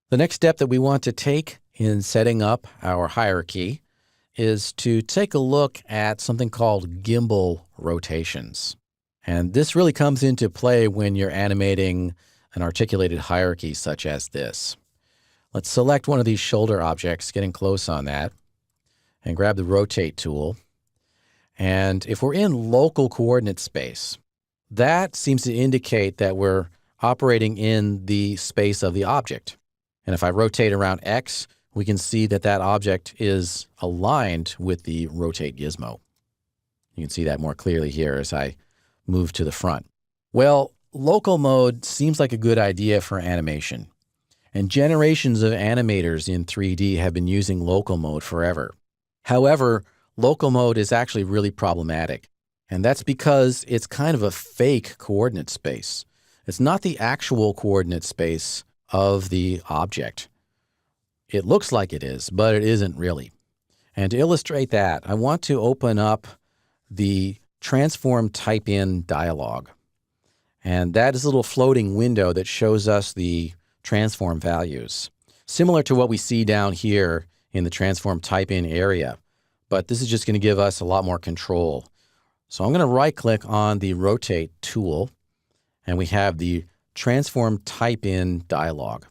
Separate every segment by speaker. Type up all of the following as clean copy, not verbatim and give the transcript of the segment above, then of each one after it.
Speaker 1: The next step that we want to take in setting up our hierarchy is to take a look at something called gimbal rotations. And this really comes into play when you're animating an articulated hierarchy such as this. Let's select one of these shoulder objects, getting close on that, and grab the rotate tool. And if we're in local coordinate space, that seems to indicate that we're operating in the space of the object. And if I rotate around X, we can see that that object is aligned with the rotate gizmo. You can see that more clearly here as I move to the front. Well, local mode seems like a good idea for animation. And generations of animators in 3D have been using local mode forever. However, local mode is actually really problematic. And that's because it's kind of a fake coordinate space. It's not the actual coordinate space of the object. It looks like it is, but it isn't really. And to illustrate that, I want to open up the Transform Type In dialog. And that is a little floating window that shows us the transform values, similar to what we see down here in the Transform Type In area. But this is just going to give us a lot more control. So I'm going to right-click on the Rotate tool, and we have the Transform Type In dialog.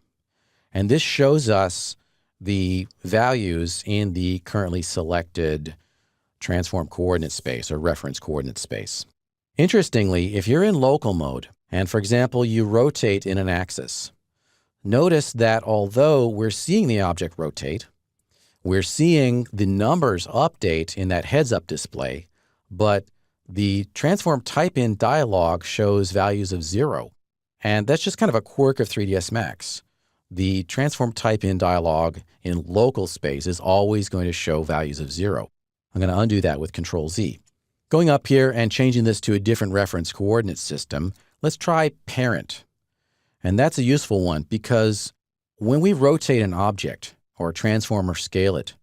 Speaker 1: And this shows us the values in the currently selected transform coordinate space or reference coordinate space. Interestingly, if you're in local mode, and for example, you rotate in an axis, notice that although we're seeing the object rotate, we're seeing the numbers update in that heads-up display, but the Transform Type In dialog shows values of 0. And that's just kind of a quirk of 3ds Max. The Transform Type In dialog in local space is always going to show values of 0. I'm going to undo that with Control-Z. Going up here and changing this to a different reference coordinate system, let's try parent. And that's a useful one because when we rotate an object or transform or scale it,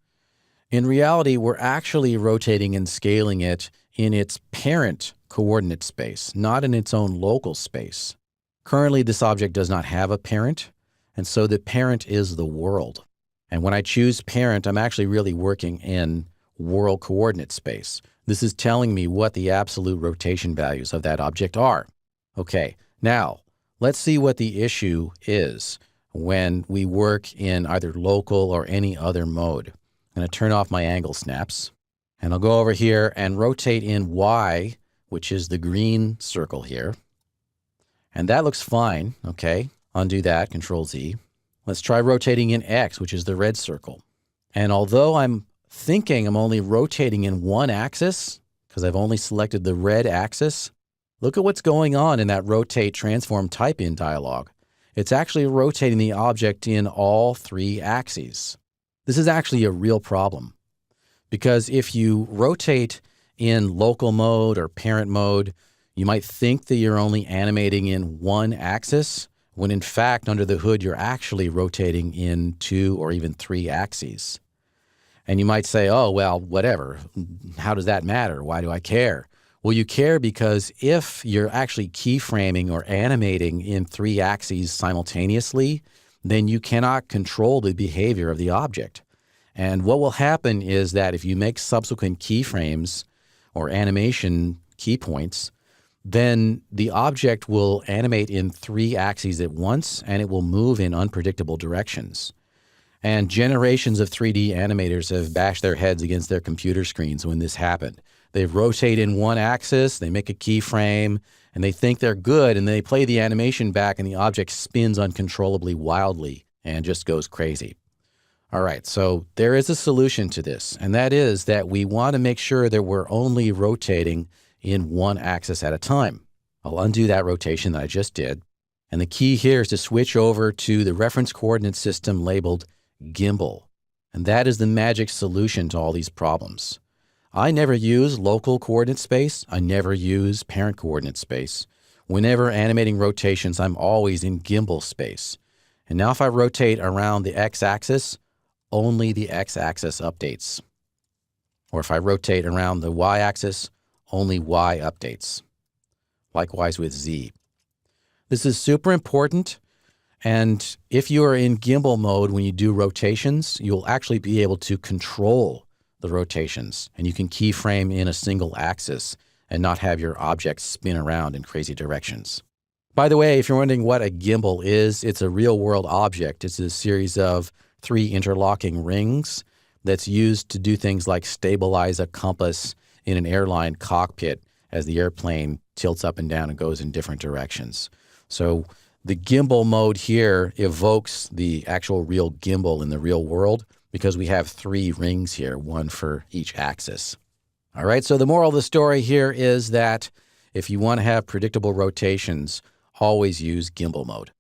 Speaker 1: in reality, we're actually rotating and scaling it in its parent coordinate space, not in its own local space. Currently, this object does not have a parent, and so the parent is the world. And when I choose parent, I'm actually really working in world coordinate space. This is telling me what the absolute rotation values of that object are. Okay, now let's see what the issue is when we work in either local or any other mode. I'm going to turn off my angle snaps, and I'll go over here and rotate in Y, which is the green circle here. And that looks fine, okay? Undo that, Control-Z. Let's try rotating in X, which is the red circle. And although I'm thinking I'm only rotating in one axis, because I've only selected the red axis, look at what's going on in that Rotate Transform Type In dialog. It's actually rotating the object in all 3 axes. This is actually a real problem, because if you rotate in local mode or parent mode, you might think that you're only animating in one axis, when in fact, under the hood, you're actually rotating in 2 or even 3 axes. And you might say, oh, well, whatever. How does that matter? Why do I care? Well, you care because if you're actually keyframing or animating in 3 axes simultaneously, then you cannot control the behavior of the object. And what will happen is that if you make subsequent keyframes or animation key points, then the object will animate in 3 axes at once, and it will move in unpredictable directions. And generations of 3D animators have bashed their heads against their computer screens when this happened. They rotate in one axis, they make a keyframe, and they think they're good, and they play the animation back, and the object spins uncontrollably wildly and just goes crazy. All right, so there is a solution to this, and that is that we want to make sure that we're only rotating in one axis at a time. I'll undo that rotation that I just did. And the key here is to switch over to the reference coordinate system labeled Gimbal. And that is the magic solution to all these problems. I never use local coordinate space. I never use parent coordinate space. Whenever animating rotations, I'm always in gimbal space. And now if I rotate around the x-axis, only the x-axis updates. Or if I rotate around the y-axis, only y updates. Likewise with z. This is super important, And if you are in gimbal mode, when you do rotations, you'll actually be able to control the rotations, and you can keyframe in a single axis and not have your objects spin around in crazy directions. By the way, if you're wondering what a gimbal is, it's a real-world object. It's a series of 3 interlocking rings that's used to do things like stabilize a compass in an airline cockpit as the airplane tilts up and down and goes in different directions. So the gimbal mode here evokes the actual real gimbal in the real world because we have 3 rings here, 1 for each axis. All right, so the moral of the story here is that if you want to have predictable rotations, always use gimbal mode.